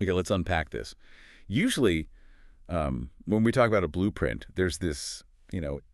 Okay, let's unpack this. Usually, when we talk about a blueprint, there's this,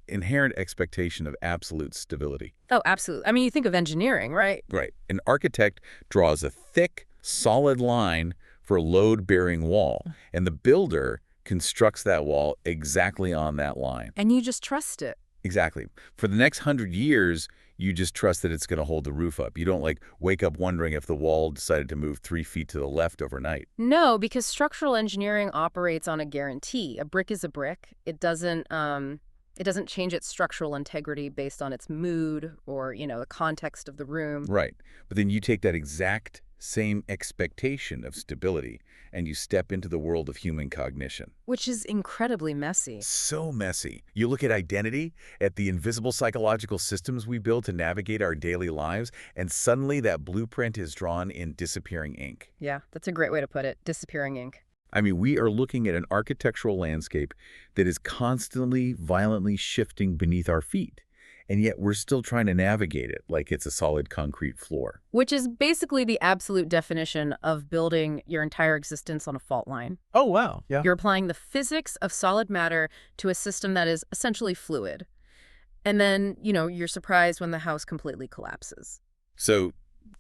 inherent expectation of absolute stability. Oh, absolutely. I mean, you think of engineering, right? Right. An architect draws a thick, solid line for a load-bearing wall, and the builder constructs that wall exactly on that line. And you just trust it. Exactly. For the next 100 years, you just trust that it's going to hold the roof up. You don't, wake up wondering if the wall decided to move 3 feet to the left overnight. No, because structural engineering operates on a guarantee. A brick is a brick. It doesn't change its structural integrity based on its mood or, the context of the room. Right. But then you take that exact same expectation of stability and you step into the world of human cognition. Which is incredibly messy. So messy. You look at identity, at the invisible psychological systems we build to navigate our daily lives, and suddenly that blueprint is drawn in disappearing ink. Yeah, that's a great way to put it. Disappearing ink. I mean, we are looking at an architectural landscape that is constantly, violently shifting beneath our feet, and yet we're still trying to navigate it like it's a solid concrete floor. Which is basically the absolute definition of building your entire existence on a fault line. Oh, wow. Yeah. You're applying the physics of solid matter to a system that is essentially fluid. And then, you're surprised when the house completely collapses. So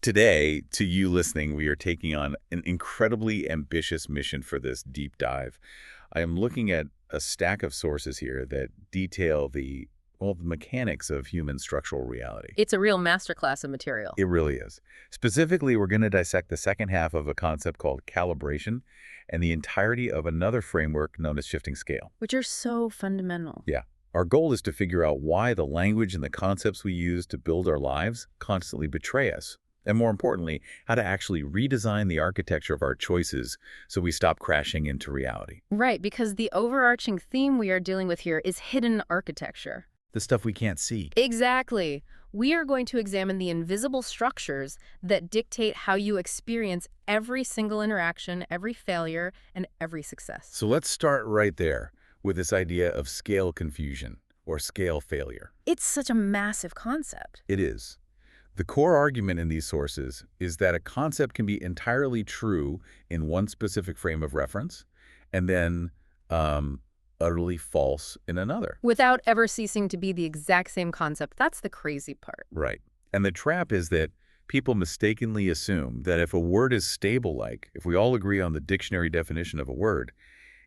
today, to you listening, we are taking on an incredibly ambitious mission for this deep dive. I am looking at a stack of sources here that detail the mechanics of human structural reality. It's a real masterclass of material. It really is. Specifically, we're going to dissect the second half of a concept called calibration and the entirety of another framework known as shifting scale. Which are so fundamental. Yeah. Our goal is to figure out why the language and the concepts we use to build our lives constantly betray us. And more importantly, how to actually redesign the architecture of our choices so we stop crashing into reality. Right, because the overarching theme we are dealing with here is hidden architecture. The stuff we can't see. Exactly. We are going to examine the invisible structures that dictate how you experience every single interaction, every failure, and every success. So let's start right there with this idea of scale confusion or scale failure. It's such a massive concept. It is. The core argument in these sources is that a concept can be entirely true in one specific frame of reference and then utterly false in another. Without ever ceasing to be the exact same concept. That's the crazy part. Right. And the trap is that people mistakenly assume that if a word is stable, if we all agree on the dictionary definition of a word,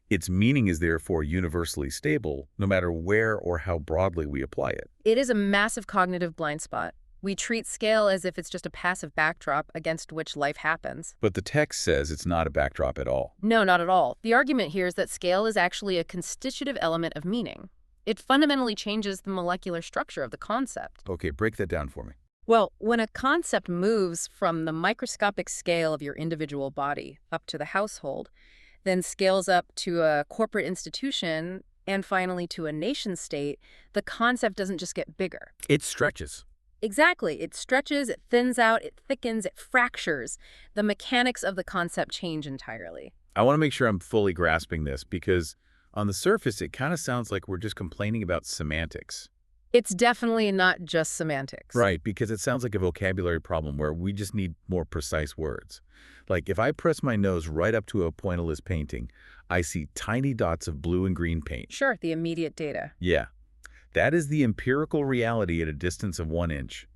its meaning is therefore universally stable, no matter where or how broadly we apply it. It is a massive cognitive blind spot. We treat scale as if it's just a passive backdrop against which life happens. But the text says it's not a backdrop at all. No, not at all. The argument here is that scale is actually a constitutive element of meaning. It fundamentally changes the molecular structure of the concept. Okay, break that down for me. Well, when a concept moves from the microscopic scale of your individual body up to the household, then scales up to a corporate institution, and finally to a nation state, the concept doesn't just get bigger. It stretches. Exactly. It stretches, it thins out, it thickens, it fractures. The mechanics of the concept change entirely. I want to make sure I'm fully grasping this because on the surface, it kind of sounds like we're just complaining about semantics. It's definitely not just semantics. Right, because it sounds like a vocabulary problem where we just need more precise words. Like if I press my nose right up to a pointillist painting, I see tiny dots of blue and green paint. Sure, the immediate data. Yeah. That is the empirical reality at a distance of 1 inch.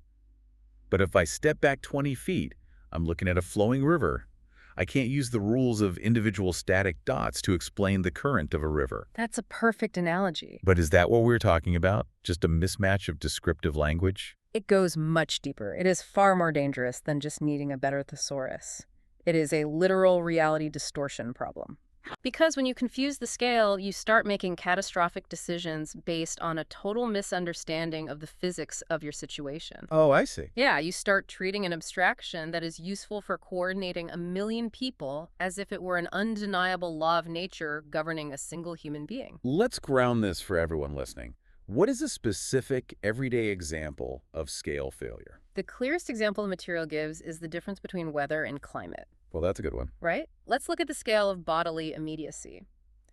But if I step back 20 feet, I'm looking at a flowing river. I can't use the rules of individual static dots to explain the current of a river. That's a perfect analogy. But is that what we're talking about? Just a mismatch of descriptive language? It goes much deeper. It is far more dangerous than just needing a better thesaurus. It is a literal reality distortion problem. Because when you confuse the scale, you start making catastrophic decisions based on a total misunderstanding of the physics of your situation. Oh, I see. Yeah, you start treating an abstraction that is useful for coordinating a million people as if it were an undeniable law of nature governing a single human being. Let's ground this for everyone listening. What is a specific, everyday example of scale failure? The clearest example the material gives is the difference between weather and climate. Well, that's a good one. Right? Let's look at the scale of bodily immediacy.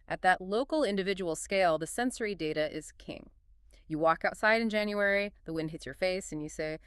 At that local individual scale, the sensory data is king. You walk outside in January, the wind hits your face, and you say,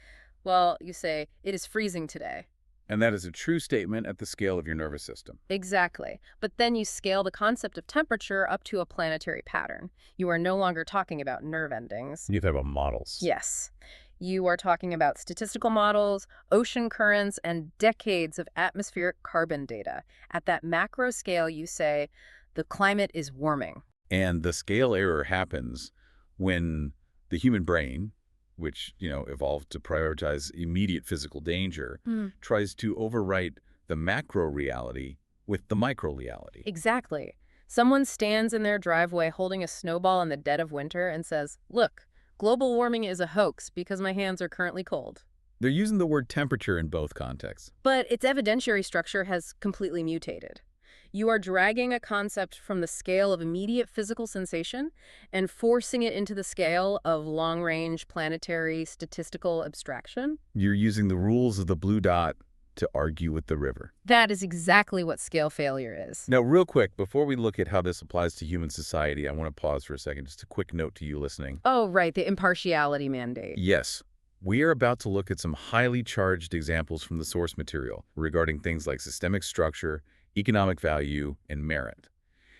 it is freezing today. And that is a true statement at the scale of your nervous system. Exactly. But then you scale the concept of temperature up to a planetary pattern. You are no longer talking about nerve endings. You talk about models. Yes. You are talking about statistical models, ocean currents, and decades of atmospheric carbon data. At that macro scale, you say, the climate is warming. And the scale error happens when the human brain, which, evolved to prioritize immediate physical danger, tries to overwrite the macro reality with the micro reality. Exactly. Someone stands in their driveway holding a snowball in the dead of winter and says, look, global warming is a hoax because my hands are currently cold. They're using the word temperature in both contexts. But its evidentiary structure has completely mutated. You are dragging a concept from the scale of immediate physical sensation and forcing it into the scale of long-range planetary statistical abstraction. You're using the rules of the blue dot to argue with the river. That is exactly what scale failure is. Now, real quick, before we look at how this applies to human society, I want to pause for a second. Just a quick note to you listening. Oh, right, the impartiality mandate. Yes, we are about to look at some highly charged examples from the source material regarding things like systemic structure, economic value, and merit.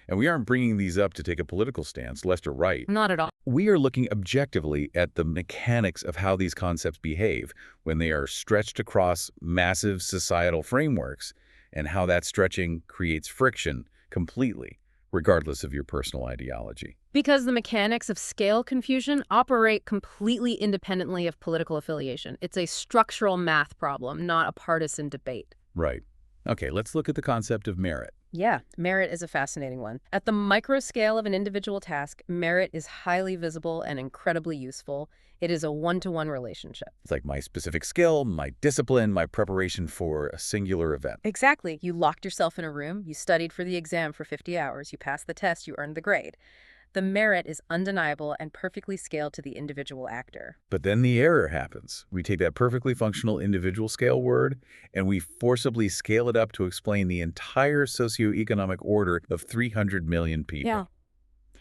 And we aren't bringing these up to take a political stance, left or right. Not at all. We are looking objectively at the mechanics of how these concepts behave when they are stretched across massive societal frameworks and how that stretching creates friction completely, regardless of your personal ideology. Because the mechanics of scale confusion operate completely independently of political affiliation. It's a structural math problem, not a partisan debate. Right. Okay, let's look at the concept of merit. Yeah, merit is a fascinating one. At the micro scale of an individual task, merit is highly visible and incredibly useful. It is a one-to-one relationship. It's like my specific skill, my discipline, my preparation for a singular event. Exactly. You locked yourself in a room, you studied for the exam for 50 hours, you passed the test, you earned the grade. The merit is undeniable and perfectly scaled to the individual actor. But then the error happens. We take that perfectly functional individual scale word and we forcibly scale it up to explain the entire socioeconomic order of 300 million people. Yeah.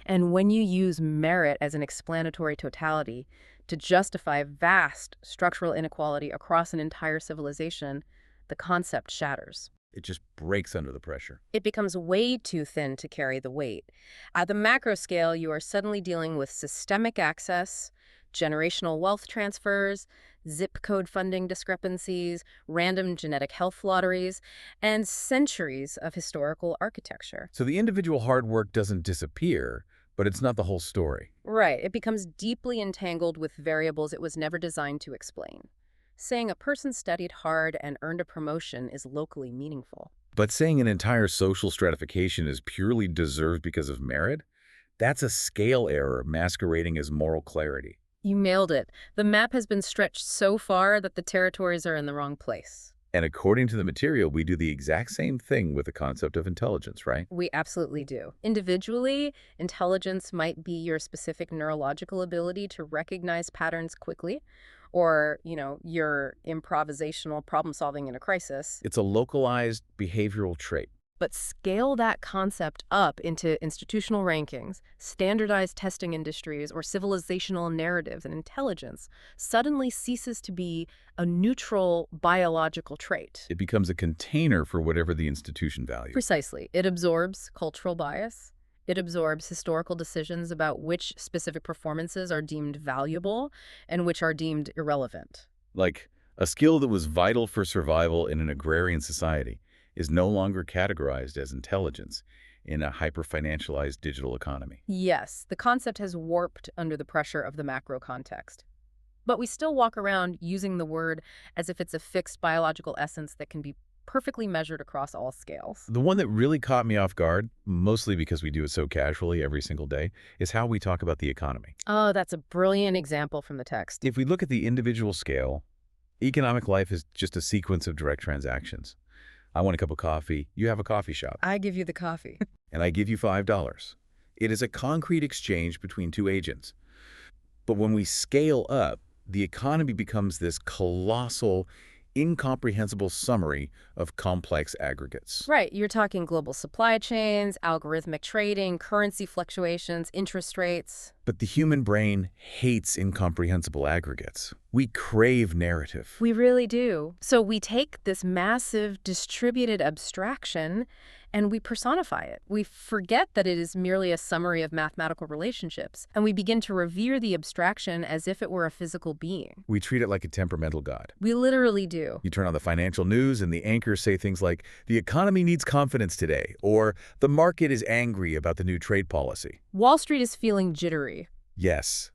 And when you use merit as an explanatory totality to justify vast structural inequality across an entire civilization, the concept shatters. It just breaks under the pressure. It becomes way too thin to carry the weight. At the macro scale, you are suddenly dealing with systemic access, generational wealth transfers, zip code funding discrepancies, random genetic health lotteries, and centuries of historical architecture. So the individual hard work doesn't disappear, but it's not the whole story. Right, it becomes deeply entangled with variables it was never designed to explain. Saying a person studied hard and earned a promotion is locally meaningful. But saying an entire social stratification is purely deserved because of merit, that's a scale error masquerading as moral clarity. You nailed it. The map has been stretched so far that the territories are in the wrong place. And according to the material, we do the exact same thing with the concept of intelligence, right? We absolutely do. Individually, intelligence might be your specific neurological ability to recognize patterns quickly, or, your improvisational problem solving in a crisis. It's a localized behavioral trait. But scale that concept up into institutional rankings, standardized testing industries, or civilizational narratives, and intelligence suddenly ceases to be a neutral biological trait. It becomes a container for whatever the institution values. Precisely. It absorbs cultural bias. It absorbs historical decisions about which specific performances are deemed valuable and which are deemed irrelevant. Like a skill that was vital for survival in an agrarian society is no longer categorized as intelligence in a hyper-financialized digital economy. Yes, the concept has warped under the pressure of the macro context. But we still walk around using the word as if it's a fixed biological essence that can be perfectly measured across all scales. The one that really caught me off guard, mostly because we do it so casually every single day, is how we talk about the economy. Oh, that's a brilliant example from the text. If we look at the individual scale, economic life is just a sequence of direct transactions. I want a cup of coffee, you have a coffee shop. I give you the coffee. And I give you $5. It is a concrete exchange between two agents. But when we scale up, the economy becomes this colossal, incomprehensible summary of complex aggregates. Right, you're talking global supply chains, algorithmic trading, currency fluctuations, interest rates. But the human brain hates incomprehensible aggregates. We crave narrative. We really do. So we take this massive distributed abstraction and we personify it. We forget that it is merely a summary of mathematical relationships, and we begin to revere the abstraction as if it were a physical being. We treat it like a temperamental god. We literally do. You turn on the financial news and the anchors say things like, the economy needs confidence today, or the market is angry about the new trade policy. Wall Street is feeling jittery. Yes.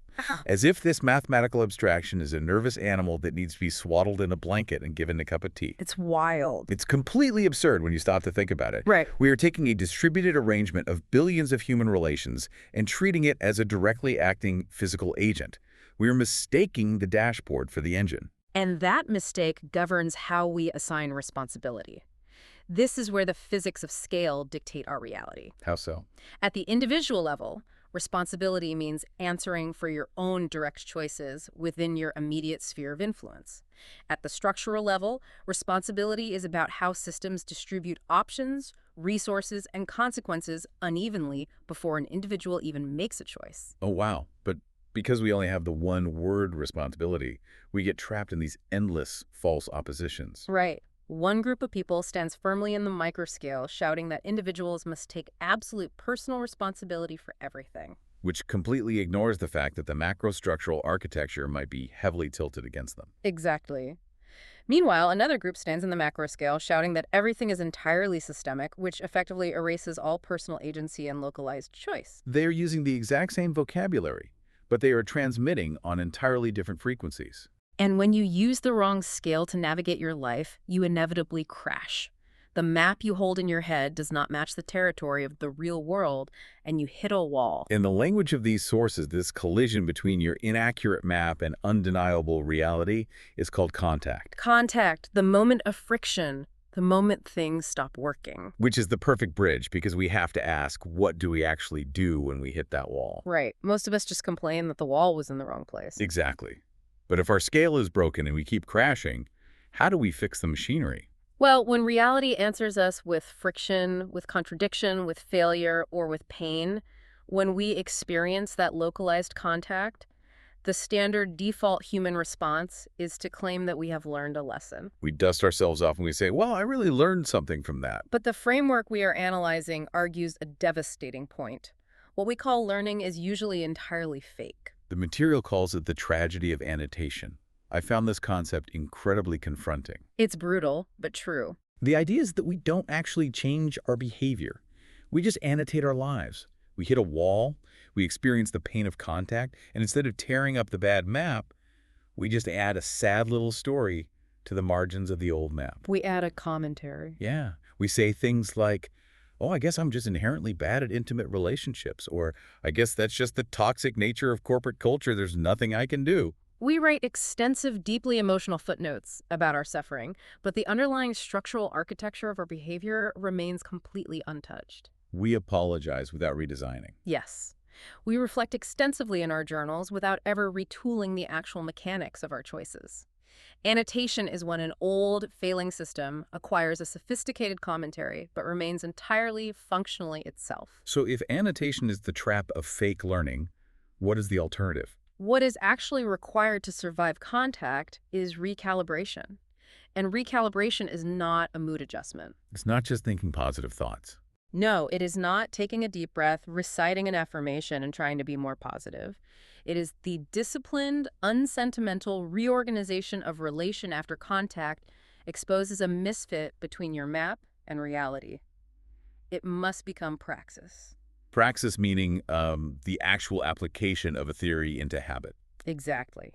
As if this mathematical abstraction is a nervous animal that needs to be swaddled in a blanket and given a cup of tea. It's wild. It's completely absurd when you stop to think about it. Right. We are taking a distributed arrangement of billions of human relations and treating it as a directly acting physical agent. We are mistaking the dashboard for the engine. And that mistake governs how we assign responsibility. This is where the physics of scale dictate our reality. How so? At the individual level, responsibility means answering for your own direct choices within your immediate sphere of influence. At the structural level, responsibility is about how systems distribute options, resources, and consequences unevenly before an individual even makes a choice. Oh, wow. But because we only have the one word responsibility, we get trapped in these endless false oppositions. Right. One group of people stands firmly in the microscale, shouting that individuals must take absolute personal responsibility for everything. Which completely ignores the fact that the macrostructural architecture might be heavily tilted against them. Exactly. Meanwhile, another group stands in the macro scale, shouting that everything is entirely systemic, which effectively erases all personal agency and localized choice. They are using the exact same vocabulary, but they are transmitting on entirely different frequencies. And when you use the wrong scale to navigate your life, you inevitably crash. The map you hold in your head does not match the territory of the real world, and you hit a wall. In the language of these sources, this collision between your inaccurate map and undeniable reality is called contact. Contact, the moment of friction, the moment things stop working. Which is the perfect bridge, because we have to ask, what do we actually do when we hit that wall? Right. Most of us just complain that the wall was in the wrong place. Exactly. But if our scale is broken and we keep crashing, how do we fix the machinery? Well, when reality answers us with friction, with contradiction, with failure, or with pain, when we experience that localized contact, the standard default human response is to claim that we have learned a lesson. We dust ourselves off and we say, well, I really learned something from that. But the framework we are analyzing argues a devastating point. What we call learning is usually entirely fake. The material calls it the tragedy of annotation. I found this concept incredibly confronting. It's brutal, but true. The idea is that we don't actually change our behavior. We just annotate our lives. We hit a wall, we experience the pain of contact, and instead of tearing up the bad map, we just add a sad little story to the margins of the old map. We add a commentary. Yeah. We say things like, oh, I guess I'm just inherently bad at intimate relationships, or I guess that's just the toxic nature of corporate culture. There's nothing I can do. We write extensive, deeply emotional footnotes about our suffering, but the underlying structural architecture of our behavior remains completely untouched. We apologize without redesigning. Yes. We reflect extensively in our journals without ever retooling the actual mechanics of our choices. Annotation is when an old, failing system acquires a sophisticated commentary but remains entirely functionally itself. So if annotation is the trap of fake learning, what is the alternative? What is actually required to survive contact is recalibration. And recalibration is not a mood adjustment. It's not just thinking positive thoughts. No, it is not taking a deep breath, reciting an affirmation, and trying to be more positive. It is the disciplined, unsentimental reorganization of relation after contact exposes a misfit between your map and reality. It must become praxis. Praxis meaning the actual application of a theory into habit. Exactly.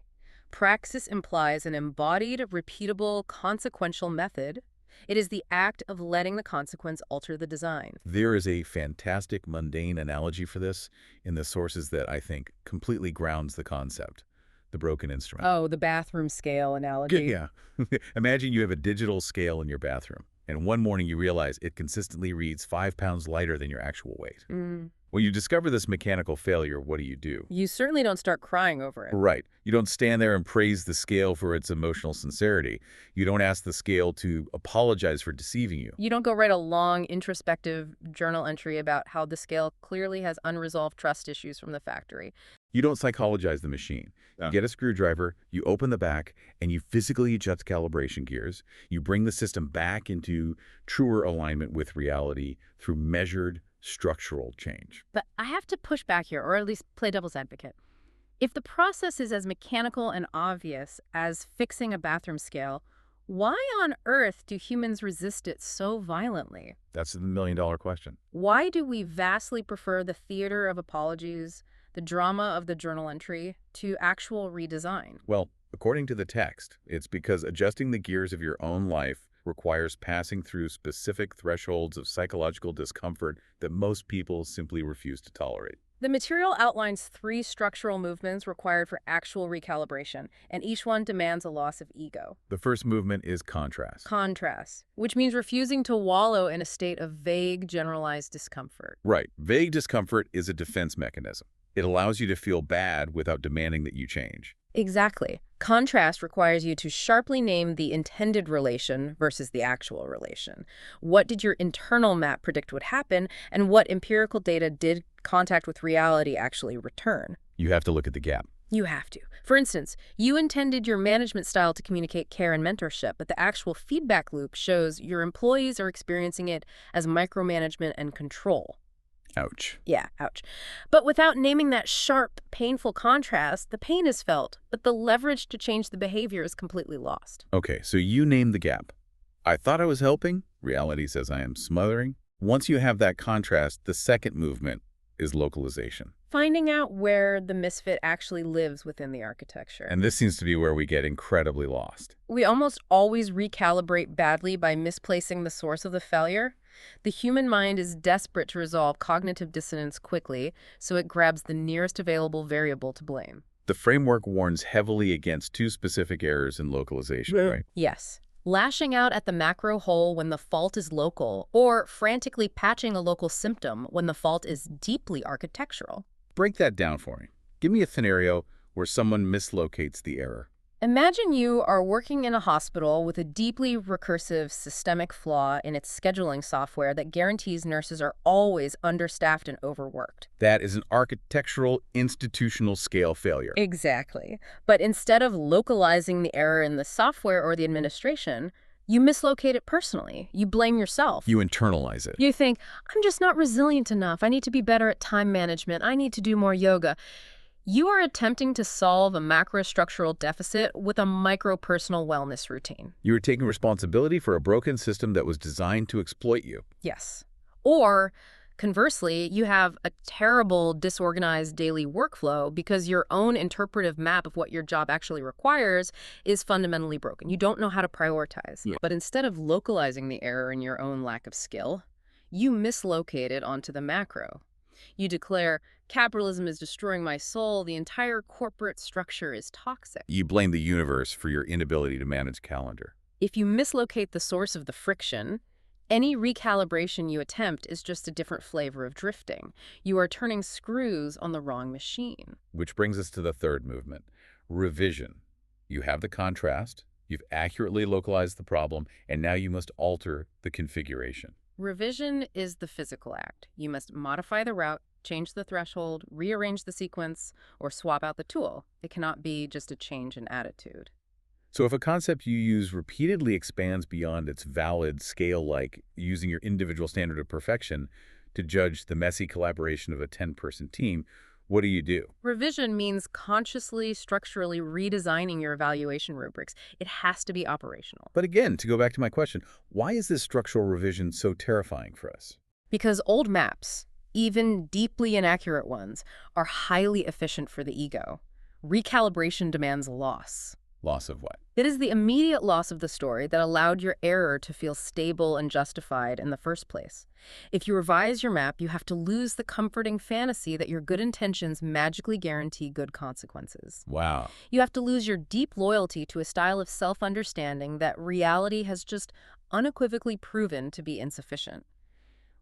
Praxis implies an embodied, repeatable, consequential method. It is the act of letting the consequence alter the design. There is a fantastic mundane analogy for this in the sources that I think completely grounds the concept. The broken instrument. Oh, the bathroom scale analogy. Yeah. Imagine you have a digital scale in your bathroom, And one morning you realize it consistently reads 5 pounds lighter than your actual weight. Mm. When you discover this mechanical failure, what do? You certainly don't start crying over it. Right. You don't stand there and praise the scale for its emotional sincerity. You don't ask the scale to apologize for deceiving you. You don't go write a long, introspective journal entry about how the scale clearly has unresolved trust issues from the factory. You don't psychologize the machine. You get a screwdriver, you open the back, and you physically adjust calibration gears. You bring the system back into truer alignment with reality through measured structural change. But I have to push back here, or at least play devil's advocate. If the process is as mechanical and obvious as fixing a bathroom scale, why on earth do humans resist it so violently? That's the million-dollar question. Why do we vastly prefer the theater of apologies, the drama of the journal entry, to actual redesign? Well, according to the text, it's because adjusting the gears of your own life requires passing through specific thresholds of psychological discomfort that most people simply refuse to tolerate. The material outlines 3 structural movements required for actual recalibration, and each one demands a loss of ego. The first movement is contrast. Contrast, which means refusing to wallow in a state of vague, generalized discomfort. Right. Vague discomfort is a defense mechanism. It allows you to feel bad without demanding that you change. Exactly. Contrast requires you to sharply name the intended relation versus the actual relation. What did your internal map predict would happen, and what empirical data did contact with reality actually return? You have to look at the gap. You have to. For instance, you intended your management style to communicate care and mentorship, but the actual feedback loop shows your employees are experiencing it as micromanagement and control. Ouch. Yeah, ouch. But without naming that sharp, painful contrast, the pain is felt, but the leverage to change the behavior is completely lost. Okay, so you named the gap. I thought I was helping. Reality says I am smothering. Once you have that contrast, the second movement is localization. Finding out where the misfit actually lives within the architecture. And this seems to be where we get incredibly lost. We almost always recalibrate badly by misplacing the source of the failure. The human mind is desperate to resolve cognitive dissonance quickly, so it grabs the nearest available variable to blame. The framework warns heavily against 2 specific errors in localization, right? Yes. Lashing out at the macro whole when the fault is local, or frantically patching a local symptom when the fault is deeply architectural. Break that down for me. Give me a scenario where someone mislocates the error. Imagine you are working in a hospital with a deeply recursive systemic flaw in its scheduling software that guarantees nurses are always understaffed and overworked. That is an architectural, institutional scale failure. Exactly. But instead of localizing the error in the software or the administration, you mislocate it personally. You blame yourself. You internalize it. You think, I'm just not resilient enough. I need to be better at time management. I need to do more yoga. You are attempting to solve a macrostructural deficit with a micro-personal wellness routine. You are taking responsibility for a broken system that was designed to exploit you. Yes. Or, conversely, you have a terrible, disorganized daily workflow because your own interpretive map of what your job actually requires is fundamentally broken. You don't know how to prioritize. Yeah. But instead of localizing the error in your own lack of skill, you mislocate it onto the macro. You declare, capitalism is destroying my soul, the entire corporate structure is toxic. You blame the universe for your inability to manage calendar. If you mislocate the source of the friction, any recalibration you attempt is just a different flavor of drifting. You are turning screws on the wrong machine. Which brings us to the third movement, revision. You have the contrast, you've accurately localized the problem, and now you must alter the configuration. Revision is the physical act. You must modify the route, change the threshold, rearrange the sequence, or swap out the tool. It cannot be just a change in attitude. So if a concept you use repeatedly expands beyond its valid scale, like using your individual standard of perfection to judge the messy collaboration of a 10-person team, what do? Revision means consciously, structurally redesigning your evaluation rubrics. It has to be operational. But again, to go back to my question, why is this structural revision so terrifying for us? Because old maps, even deeply inaccurate ones, are highly efficient for the ego. Recalibration demands loss. Loss of what? It is the immediate loss of the story that allowed your error to feel stable and justified in the first place. If you revise your map, you have to lose the comforting fantasy that your good intentions magically guarantee good consequences. Wow. You have to lose your deep loyalty to a style of self-understanding that reality has just unequivocally proven to be insufficient.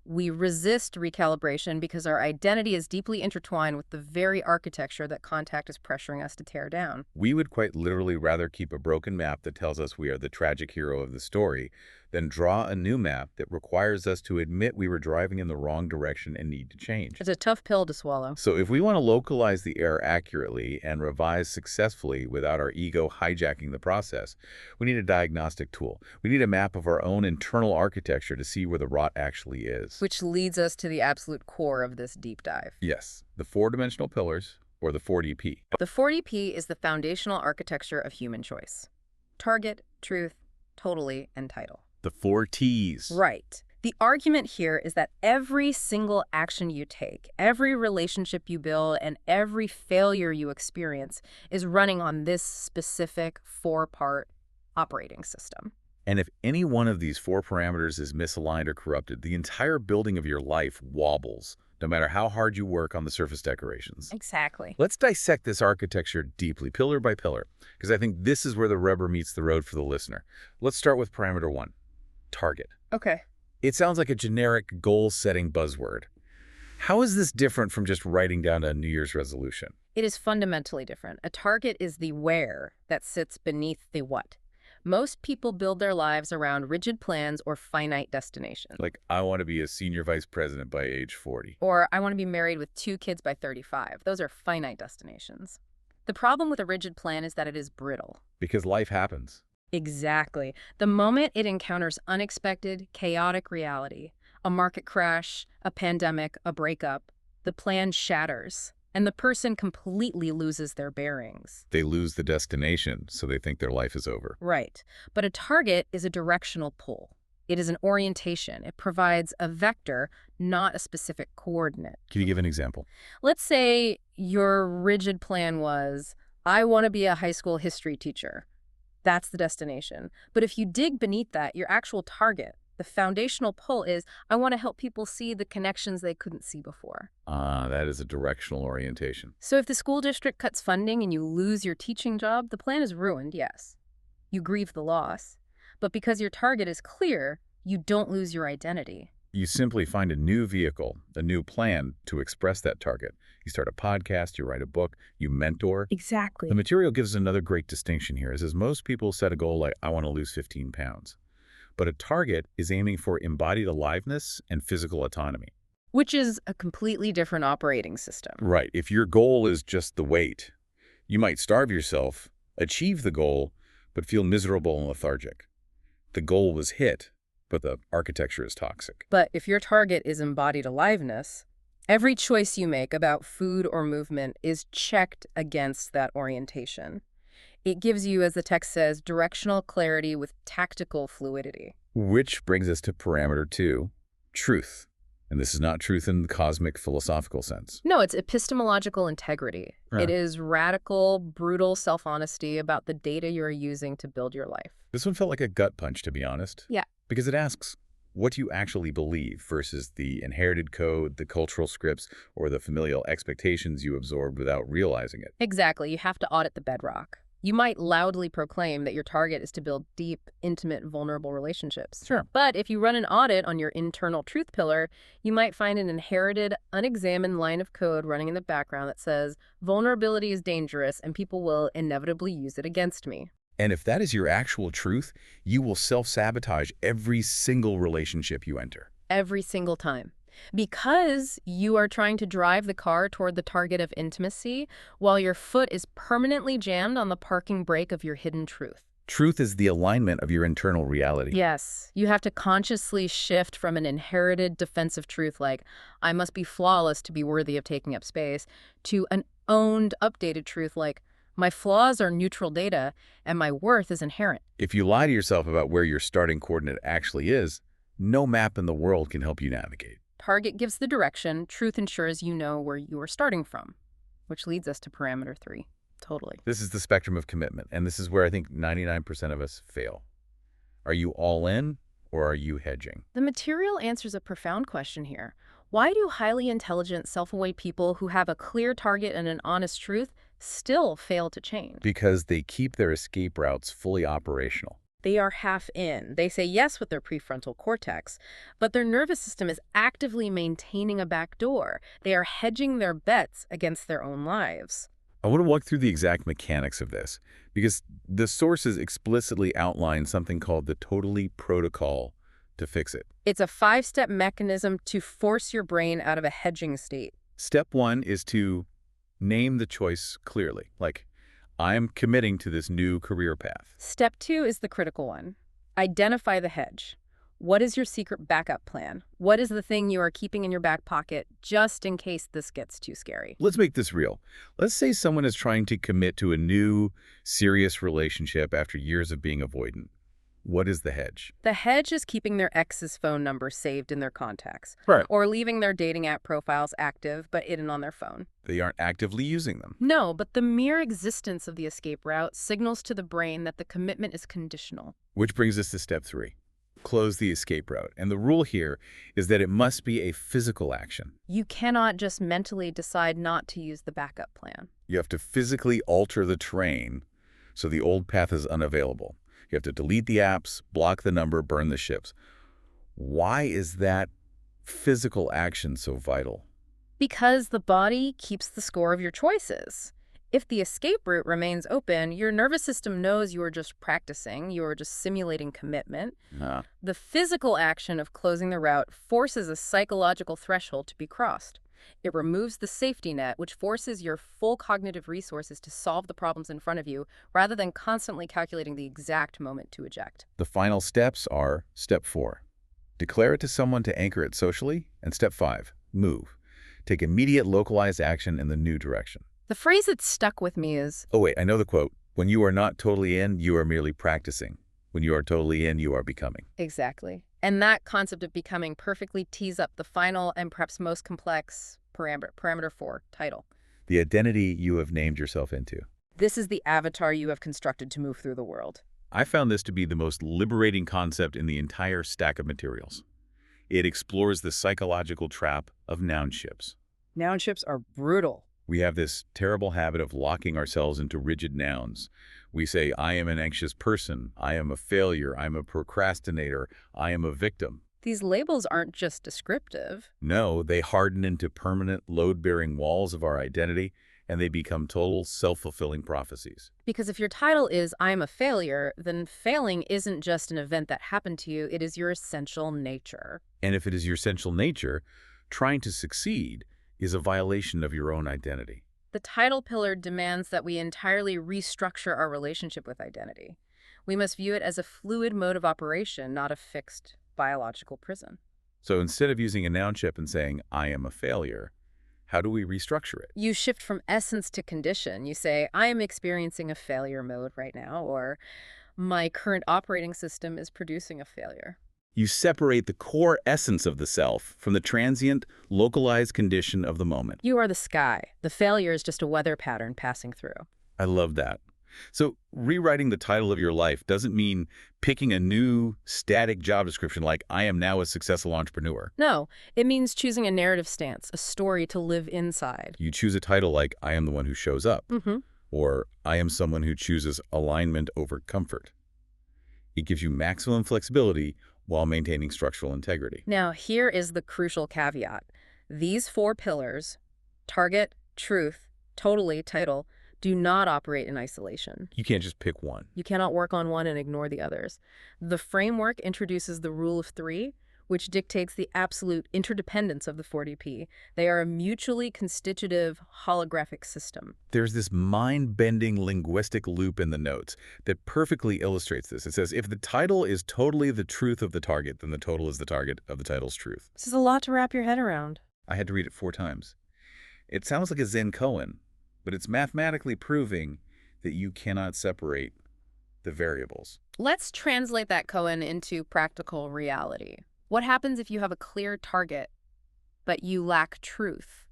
We resist recalibration because our identity is deeply intertwined with the very architecture that contact is pressuring us to tear down. We would quite literally rather keep a broken map that tells us we are the tragic hero of the story than draw a new map that requires us to admit we were driving in the wrong direction and need to change. It's a tough pill to swallow. So if we want to localize the error accurately and revise successfully without our ego hijacking the process, we need a diagnostic tool. We need a map of our own internal architecture to see where the rot actually is. Which leads us to the absolute core of this deep dive. Yes, the four-dimensional pillars, or the 4DP. The 4DP is the foundational architecture of human choice. Target, truth, totally, and title. The 4Ts. Right. The argument here is that every single action you take, every relationship you build, and every failure you experience is running on this specific four-part operating system. And if any one of these four parameters is misaligned or corrupted, the entire building of your life wobbles, no matter how hard you work on the surface decorations. Exactly. Let's dissect this architecture deeply, pillar by pillar, because I think this is where the rubber meets the road for the listener. Let's start with parameter 1, target. Okay. It sounds like a generic goal-setting buzzword. How is this different from just writing down a New Year's resolution? It is fundamentally different. A target is the where that sits beneath the what. Most people build their lives around rigid plans or finite destinations. Like, I want to be a senior vice president by age 40. Or I want to be married with 2 kids by 35. Those are finite destinations. The problem with a rigid plan is that it is brittle. Because life happens. Exactly. The moment it encounters unexpected, chaotic reality, a market crash, a pandemic, a breakup, the plan shatters, and the person completely loses their bearings. They lose the destination, so they think their life is over. Right. But a target is a directional pull. It is an orientation. It provides a vector, not a specific coordinate. Can you give an example? Let's say your rigid plan was, I want to be a high school history teacher. That's the destination. But if you dig beneath that, your actual target, the foundational pull is, I want to help people see the connections they couldn't see before. That is a directional orientation. So if the school district cuts funding and you lose your teaching job, the plan is ruined, yes. You grieve the loss. But because your target is clear, you don't lose your identity. You simply find a new vehicle, a new plan to express that target. You start a podcast, you write a book, you mentor. Exactly. The material gives another great distinction here, is most people set a goal like, I want to lose 15 pounds. But a target is aiming for embodied aliveness and physical autonomy. Which is a completely different operating system. Right. If your goal is just the weight, you might starve yourself, achieve the goal, but feel miserable and lethargic. The goal was hit, but the architecture is toxic. But if your target is embodied aliveness, every choice you make about food or movement is checked against that orientation. It gives you, as the text says, directional clarity with tactical fluidity. Which brings us to parameter 2, truth. And this is not truth in the cosmic philosophical sense. No, it's epistemological integrity. It is radical, brutal self-honesty about the data you're using to build your life. This one felt like a gut punch, to be honest. Yeah. Because it asks, what do you actually believe versus the inherited code, the cultural scripts, or the familial expectations you absorbed without realizing it? Exactly. You have to audit the bedrock. You might loudly proclaim that your target is to build deep, intimate, vulnerable relationships. Sure. But if you run an audit on your internal truth pillar, you might find an inherited, unexamined line of code running in the background that says, vulnerability is dangerous and people will inevitably use it against me. And if that is your actual truth, you will self-sabotage every single relationship you enter. Every single time. Because you are trying to drive the car toward the target of intimacy while your foot is permanently jammed on the parking brake of your hidden truth. Truth is the alignment of your internal reality. Yes, you have to consciously shift from an inherited defensive truth like, I must be flawless to be worthy of taking up space, to an owned, updated truth like, my flaws are neutral data and my worth is inherent. If you lie to yourself about where your starting coordinate actually is, no map in the world can help you navigate. Target gives the direction, truth ensures you know where you are starting from, which leads us to parameter 3. Totally. This is the spectrum of commitment, and this is where I think 99% of us fail. Are you all in, or are you hedging? The material answers a profound question here. Why do highly intelligent, self-aware people who have a clear target and an honest truth still fail to change? Because they keep their escape routes fully operational. They are half in. They say yes with their prefrontal cortex, but their nervous system is actively maintaining a back door. They are hedging their bets against their own lives. I want to walk through the exact mechanics of this because the sources explicitly outline something called the totally protocol to fix it. It's a 5-step mechanism to force your brain out of a hedging state. Step one is to name the choice clearly, like, I'm committing to this new career path. Step 2 is the critical one. Identify the hedge. What is your secret backup plan? What is the thing you are keeping in your back pocket just in case this gets too scary? Let's make this real. Let's say someone is trying to commit to a new, serious relationship after years of being avoidant. What is the hedge? The hedge is keeping their ex's phone number saved in their contacts, Right. or leaving their dating app profiles active but hidden on their phone. They aren't actively using them. No, but the mere existence of the escape route signals to the brain that the commitment is conditional. Which brings us to step 3. Close the escape route. And the rule here is that it must be a physical action. You cannot just mentally decide not to use the backup plan. You have to physically alter the terrain so the old path is unavailable. You have to delete the apps, block the number, burn the ships. Why is that physical action so vital? Because the body keeps the score of your choices. If the escape route remains open, your nervous system knows you are just practicing, you are just simulating commitment. Ah, The physical action of closing the route forces a psychological threshold to be crossed. It removes the safety net, which forces your full cognitive resources to solve the problems in front of you, rather than constantly calculating the exact moment to eject. the final steps are step 4. Declare it to someone to anchor it socially. And step 5, move. Take immediate localized action in the new direction. The phrase that stuck with me is, Oh wait, I know the quote. When you are not totally in, you are merely practicing. When you are totally in, you are becoming. exactly. And that concept of becoming perfectly tees up the final and perhaps most complex parameter 4 title. The identity you have named yourself into. This is the avatar you have constructed to move through the world. I found this to be the most liberating concept in the entire stack of materials. It explores the psychological trap of nounships. Nounships are brutal. We have this terrible habit of locking ourselves into rigid nouns. We say, I am an anxious person, I am a failure, I'm a procrastinator, I am a victim. These labels aren't just descriptive. No, they harden into permanent load-bearing walls of our identity, and they become total self-fulfilling prophecies. Because if your title is I'm a failure, then failing isn't just an event that happened to you, it is your essential nature. And if it is your essential nature, trying to succeed is a violation of your own identity. The title pillar demands that we entirely restructure our relationship with identity. We must view it as a fluid mode of operation, not a fixed biological prison. So instead of using a nounship and saying, I am a failure, how do we restructure it? You shift from essence to condition. You say, I am experiencing a failure mode right now, or my current operating system is producing a failure. You separate the core essence of the self from the transient, localized condition of the moment. You are the sky. The failure is just a weather pattern passing through. I love that. So rewriting the title of your life doesn't mean picking a new, static job description like, I am now a successful entrepreneur. No, it means choosing a narrative stance, a story to live inside. You choose a title like, I am the one who shows up, or I am someone who chooses alignment over comfort. It gives you maximum flexibility while maintaining structural integrity. Now, here is the crucial caveat. These 4 pillars, target, truth, totally, title, do not operate in isolation. You can't just pick one. You cannot work on one and ignore the others. The framework introduces the rule of 3, which dictates the absolute interdependence of the 4DP. They are a mutually constitutive holographic system. There's this mind-bending linguistic loop in the notes that perfectly illustrates this. It says, if the title is totally the truth of the target, then the total is the target of the title's truth. This is a lot to wrap your head around. I had to read it 4 times. It sounds like a Zen koan, but it's mathematically proving that you cannot separate the variables. Let's translate that koan into practical reality. What happens if you have a clear target, but you lack truth?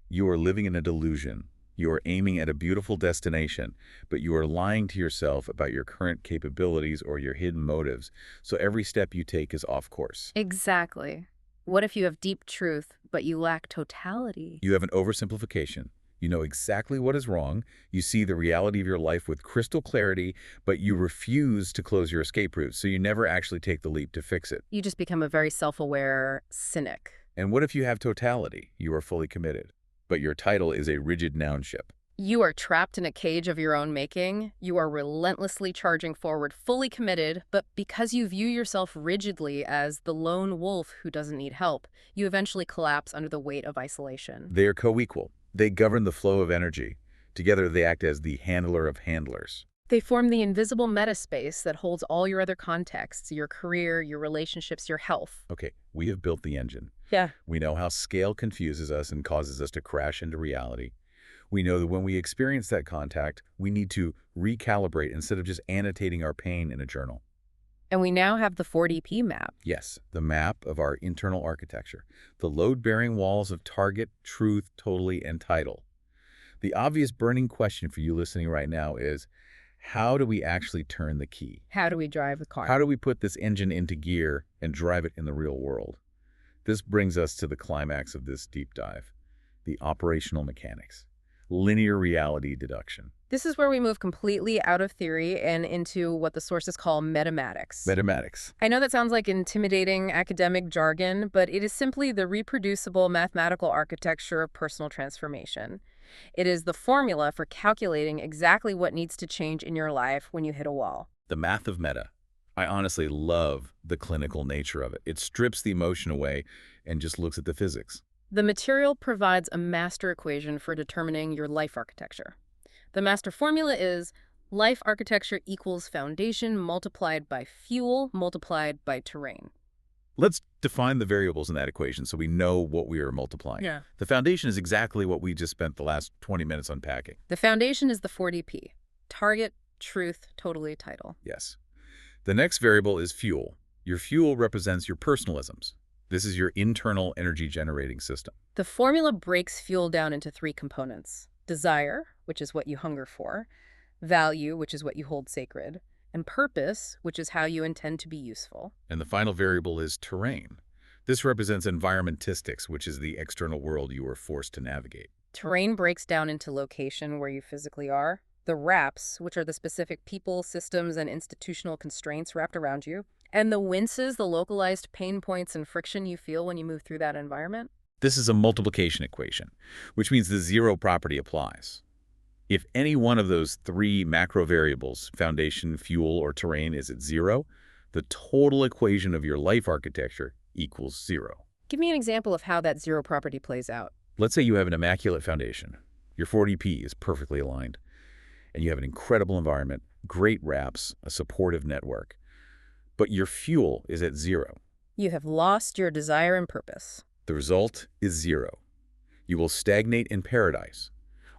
You are living in a delusion. You are aiming at a beautiful destination, but you are lying to yourself about your current capabilities or your hidden motives, so every step you take is off course. Exactly. What if you have deep truth, but you lack totality? You have an oversimplification. You know exactly what is wrong, you see the reality of your life with crystal clarity, but you refuse to close your escape route, so you never actually take the leap to fix it. You just become a very self-aware cynic. And what if you have totality? You are fully committed, but your title is a rigid nounship. You are trapped in a cage of your own making. You are relentlessly charging forward, fully committed, but because you view yourself rigidly as the lone wolf who doesn't need help, you eventually collapse under the weight of isolation. They are co-equal. They govern the flow of energy. Together they act as the handler of handlers. They form the invisible metaspace that holds all your other contexts, your career, your relationships, your health. Okay, we have built the engine. Yeah. We know how scale confuses us and causes us to crash into reality. We know that when we experience that contact, we need to recalibrate instead of just annotating our pain in a journal. And we now have the 4DP map. Yes, the map of our internal architecture, the load-bearing walls of target, truth, totally, and title. The obvious burning question for you listening right now is, how do we actually turn the key? How do we drive the car? How do we put this engine into gear and drive it in the real world? This brings us to the climax of this deep dive, the operational mechanics, linear reality deduction. This is where we move completely out of theory and into what the sources call metamatics. Metamatics. I know that sounds like intimidating academic jargon, but it is simply the reproducible mathematical architecture of personal transformation. It is the formula for calculating exactly what needs to change in your life when you hit a wall. The math of meta. I honestly love the clinical nature of it. It strips the emotion away and just looks at the physics. The material provides a master equation for determining your life architecture. The master formula is life architecture equals foundation multiplied by fuel multiplied by terrain. Let's define the variables in that equation so we know what we are multiplying. Yeah. The foundation is exactly what we just spent the last 20 minutes unpacking. The foundation is the 4DP. Target, truth, totally, title. Yes. The next variable is fuel. Your fuel represents your personalisms. This is your internal energy generating system. The formula breaks fuel down into three components. Desire, which is what you hunger for, value, which is what you hold sacred, and purpose, which is how you intend to be useful. And the final variable is terrain. This represents environmentistics, which is the external world you are forced to navigate. Terrain breaks down into location, where you physically are, the wraps, which are the specific people, systems, and institutional constraints wrapped around you, and the winces, the localized pain points and friction you feel when you move through that environment. This is a multiplication equation, which means the zero property applies. If any one of those three macro variables, foundation, fuel, or terrain, is at zero, the total equation of your life architecture equals zero. Give me an example of how that zero property plays out. Let's say you have an immaculate foundation. Your 4DP is perfectly aligned, and you have an incredible environment, great wraps, a supportive network. But your fuel is at zero. You have lost your desire and purpose. The result is zero. You will stagnate in paradise.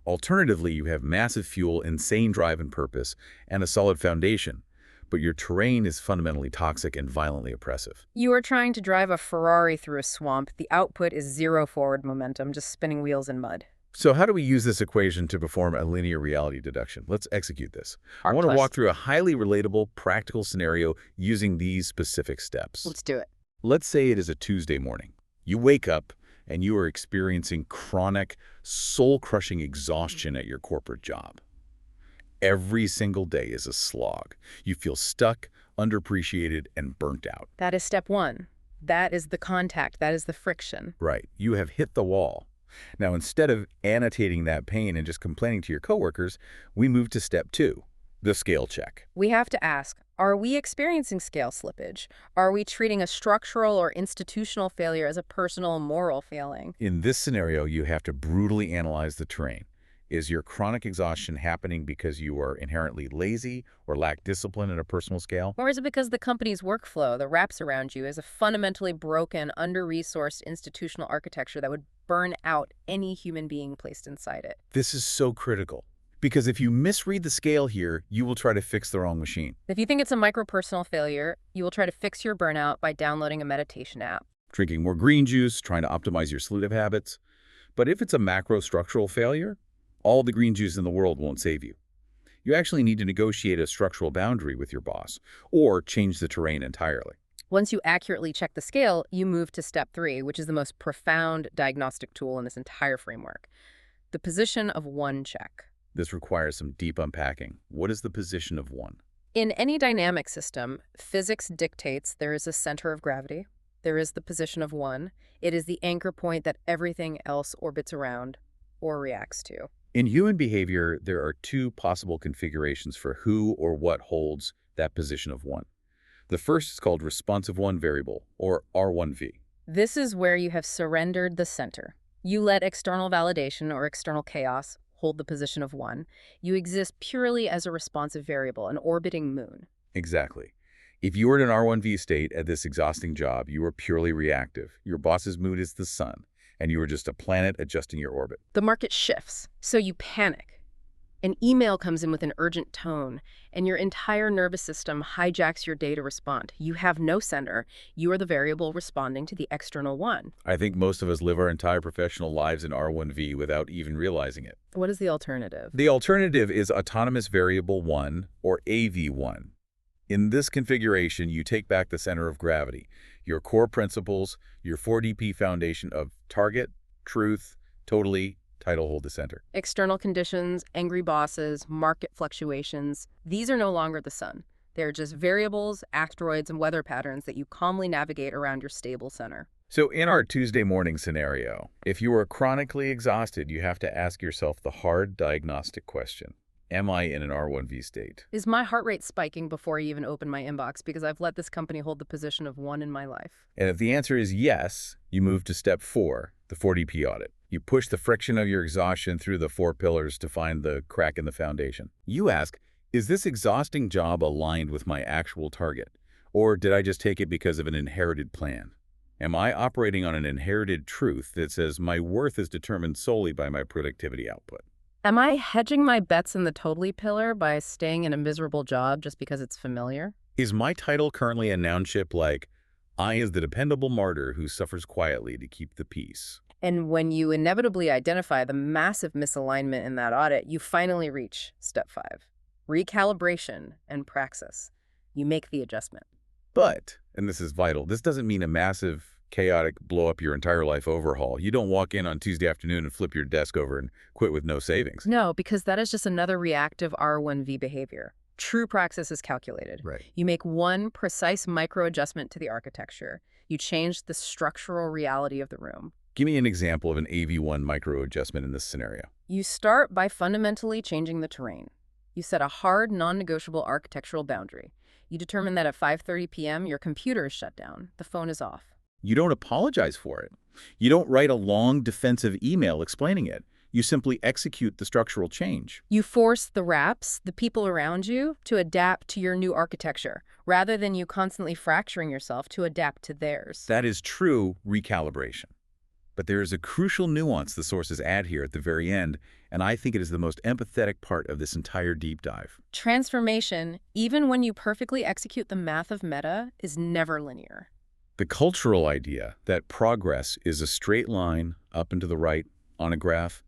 Alternatively, you have massive fuel, insane drive and purpose, and a solid foundation, but your terrain is fundamentally toxic and violently oppressive. You are trying to drive a Ferrari through a swamp. The output is zero forward momentum, just spinning wheels in mud. So how do we use this equation to perform a linear reality deduction? Let's execute this. I want to Plus. walk through a highly relatable, practical scenario using these specific steps. Let's do it. Let's say it is a Tuesday morning. You wake up and you are experiencing chronic, soul-crushing exhaustion at your corporate job. Every single day is a slog. You feel stuck, underappreciated, and burnt out. That is step one. That is the contact. That is the friction. Right. You have hit the wall. Now, instead of annotating that pain and just complaining to your coworkers, we move to step two, the scale check. We have to ask, are we experiencing scale slippage? Are we treating a structural or institutional failure as a personal moral failing? In this scenario, you have to brutally analyze the terrain. Is your chronic exhaustion happening because you are inherently lazy or lack discipline at a personal scale? Or is it because the company's workflow, the wraps around you, is a fundamentally broken, under-resourced institutional architecture that would burn out any human being placed inside it? This is so critical. Because if you misread the scale here, you will try to fix the wrong machine. If you think it's a micro-personal failure, you will try to fix your burnout by downloading a meditation app. Drinking more green juice, trying to optimize your sleep habits. But if it's a macro-structural failure, all the green juice in the world won't save you. You actually need to negotiate a structural boundary with your boss, or change the terrain entirely. Once you accurately check the scale, you move to step three, which is the most profound diagnostic tool in this entire framework. The position of one check. This requires some deep unpacking. What is the position of one? In any dynamic system, physics dictates there is a center of gravity. There is the position of one. It is the anchor point that everything else orbits around or reacts to. In human behavior, there are two possible configurations for who or what holds that position of one. The first is called responsive one variable, or R1V. This is where you have surrendered the center. You let external validation or external chaos hold the position of one. You exist purely as a responsive variable, an orbiting moon. Exactly. If you were in an R1V state at this exhausting job, you are purely reactive. Your boss's mood is the sun, and you are just a planet adjusting your orbit. The market shifts, so you panic. An email comes in with an urgent tone, and your entire nervous system hijacks your day to respond. You have no center. You are the variable responding to the external one. I think most of us live our entire professional lives in R1V without even realizing it. What is the alternative? The alternative is autonomous variable 1, or AV1. In this configuration, you take back the center of gravity, your core principles, your 4DP foundation of target, truth, totally, title hold the center. External conditions, angry bosses, market fluctuations, these are no longer the sun. They're just variables, asteroids, and weather patterns that you calmly navigate around your stable center. So in our Tuesday morning scenario, if you are chronically exhausted, you have to ask yourself the hard diagnostic question. Am I in an R1V state? Is my heart rate spiking before I even open my inbox because I've let this company hold the position of one in my life? And if the answer is yes, you move to step 4, the 4DP audit. You push the friction of your exhaustion through the 4 pillars to find the crack in the foundation. You ask, is this exhausting job aligned with my actual target? Or did I just take it because of an inherited plan? Am I operating on an inherited truth that says my worth is determined solely by my productivity output? Am I hedging my bets in the totally pillar by staying in a miserable job just because it's familiar? Is my title currently a noun ship like, I is the dependable martyr who suffers quietly to keep the peace? And when you inevitably identify the massive misalignment in that audit, you finally reach step 5, recalibration and praxis. You make the adjustment. But, and this is vital, this doesn't mean a massive, chaotic, blow up your entire life overhaul. You don't walk in on Tuesday afternoon and flip your desk over and quit with no savings. No, because that is just another reactive R1V behavior. True praxis is calculated. Right. You make one precise micro adjustment to the architecture. You change the structural reality of the room. Give me an example of an AV1 micro adjustment in this scenario. You start by fundamentally changing the terrain. You set a hard, non-negotiable architectural boundary. You determine that at 5:30 p.m., your computer is shut down. The phone is off. You don't apologize for it. You don't write a long defensive email explaining it. You simply execute the structural change. You force the reps, the people around you, to adapt to your new architecture, rather than you constantly fracturing yourself to adapt to theirs. That is true recalibration. But there is a crucial nuance the sources add here at the very end, and I think it is the most empathetic part of this entire deep dive. Transformation, even when you perfectly execute the math of meta, is never linear. The cultural idea that progress is a straight line up and to the right on a graph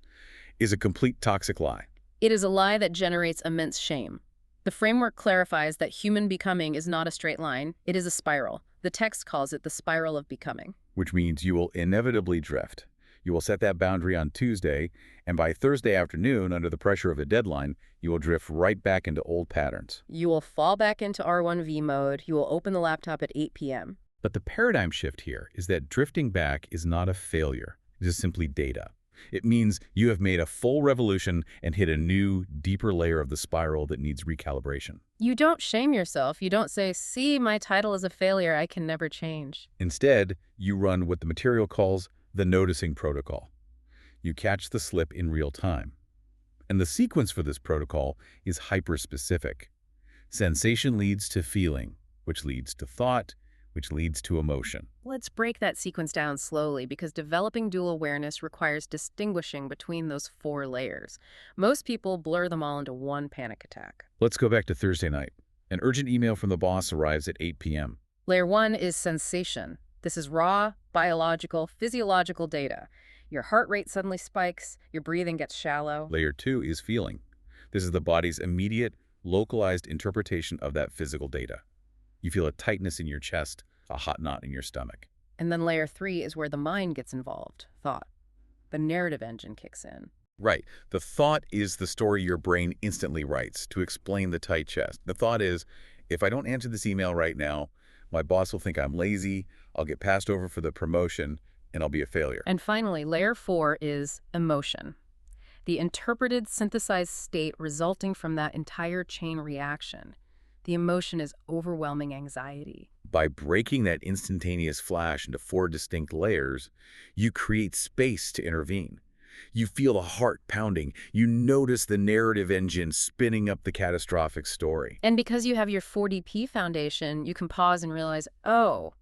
is a complete toxic lie. It is a lie that generates immense shame. The framework clarifies that human becoming is not a straight line, it is a spiral. The text calls it the spiral of becoming. Which means you will inevitably drift. You will set that boundary on Tuesday, and by Thursday afternoon, under the pressure of a deadline, you will drift right back into old patterns. You will fall back into R1V mode. You will open the laptop at 8 p.m. But the paradigm shift here is that drifting back is not a failure. It is simply data. It means you have made a full revolution and hit a new, deeper layer of the spiral that needs recalibration. You don't shame yourself. You don't say, see, my title is a failure. I can never change. Instead, you run what the material calls the noticing protocol. You catch the slip in real time. And the sequence for this protocol is hyper-specific. Sensation leads to feeling, which leads to thought, which leads to emotion. Let's break that sequence down slowly because developing dual awareness requires distinguishing between those 4 layers. Most people blur them all into one panic attack. Let's go back to Thursday night. An urgent email from the boss arrives at 8 p.m. Layer 1 is sensation. This is raw, biological, physiological data. Your heart rate suddenly spikes, your breathing gets shallow. Layer 2 is feeling. This is the body's immediate, localized interpretation of that physical data. You feel a tightness in your chest, a hot knot in your stomach. And then layer 3 is where the mind gets involved, thought. The narrative engine kicks in. Right. The thought is the story your brain instantly writes to explain the tight chest. The thought is, if I don't answer this email right now, my boss will think I'm lazy, I'll get passed over for the promotion, and I'll be a failure. And finally, layer 4 is emotion, the interpreted, synthesized state resulting from that entire chain reaction. The emotion is overwhelming anxiety. By breaking that instantaneous flash into 4 distinct layers, you create space to intervene. You feel the heart pounding. You notice the narrative engine spinning up the catastrophic story. And because you have your 4DP foundation, you can pause and realize, oh,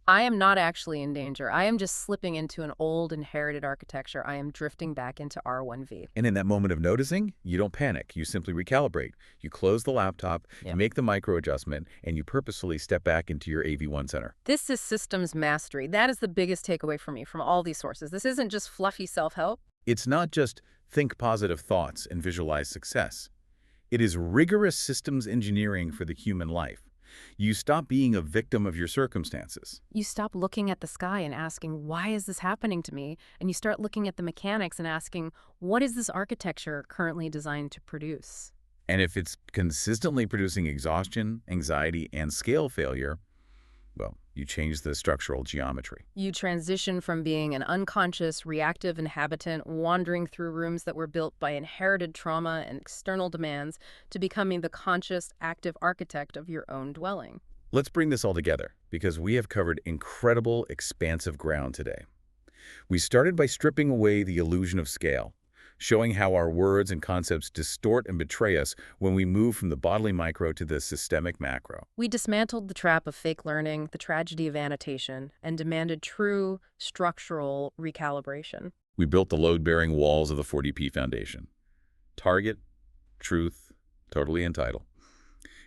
I am not actually in danger. I am just slipping into an old inherited architecture. I am drifting back into R1V. And in that moment of noticing, you don't panic. You simply recalibrate. You close the laptop, you make the micro adjustment, and you purposefully step back into your AV1 center. This is systems mastery. That is the biggest takeaway for me from all these sources. This isn't just fluffy self-help. It's not just think positive thoughts and visualize success. It is rigorous systems engineering for the human life. You stop being a victim of your circumstances. You stop looking at the sky and asking, why is this happening to me? And you start looking at the mechanics and asking, what is this architecture currently designed to produce? And if it's consistently producing exhaustion, anxiety, and scale failure, well, you change the structural geometry. You transition from being an unconscious, reactive inhabitant wandering through rooms that were built by inherited trauma and external demands to becoming the conscious, active architect of your own dwelling. Let's bring this all together, because we have covered incredible, expansive ground today. We started by stripping away the illusion of scale, showing how our words and concepts distort and betray us when we move from the bodily micro to the systemic macro. We dismantled the trap of fake learning, the tragedy of annotation, and demanded true, structural recalibration. We built the load-bearing walls of the 4DP Foundation. Target, truth, totally entitled.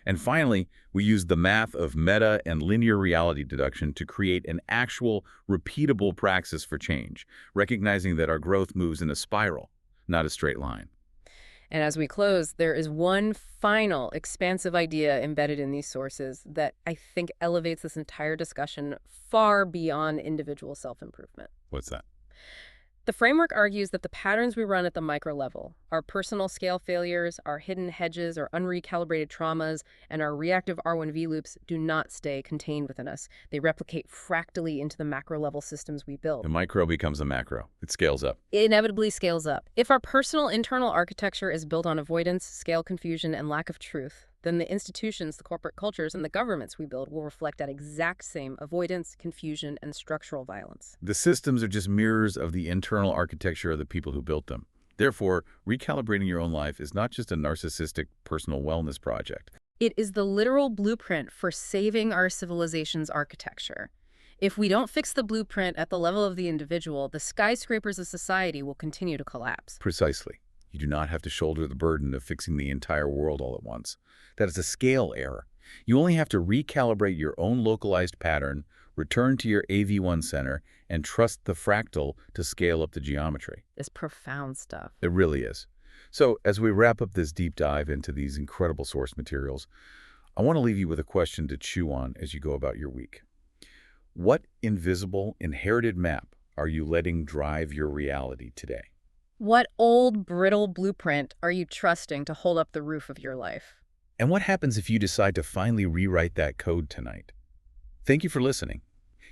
And finally, we used the math of meta and linear reality deduction to create an actual, repeatable praxis for change, recognizing that our growth moves in a spiral, not a straight line. And as we close, there is one final expansive idea embedded in these sources that I think elevates this entire discussion far beyond individual self-improvement. What's that? The framework argues that the patterns we run at the micro level, our personal scale failures, our hidden hedges, our unrecalibrated traumas, and our reactive R1V loops do not stay contained within us. They replicate fractally into the macro level systems we build. The micro becomes a macro. It scales up. It inevitably scales up. If our personal internal architecture is built on avoidance, scale confusion, and lack of truth, then the institutions, the corporate cultures, and the governments we build will reflect that exact same avoidance, confusion, and structural violence. The systems are just mirrors of the internal architecture of the people who built them. Therefore, recalibrating your own life is not just a narcissistic personal wellness project. It is the literal blueprint for saving our civilization's architecture. If we don't fix the blueprint at the level of the individual, the skyscrapers of society will continue to collapse. Precisely. You do not have to shoulder the burden of fixing the entire world all at once. That is a scale error. You only have to recalibrate your own localized pattern, return to your AV1 center, and trust the fractal to scale up the geometry. It's profound stuff. It really is. So, as we wrap up this deep dive into these incredible source materials, I want to leave you with a question to chew on as you go about your week. What invisible, inherited map are you letting drive your reality today? What old, brittle blueprint are you trusting to hold up the roof of your life? And what happens if you decide to finally rewrite that code tonight? Thank you for listening.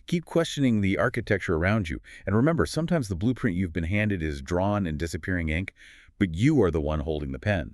Keep questioning the architecture around you. And remember, sometimes the blueprint you've been handed is drawn in disappearing ink, but you are the one holding the pen.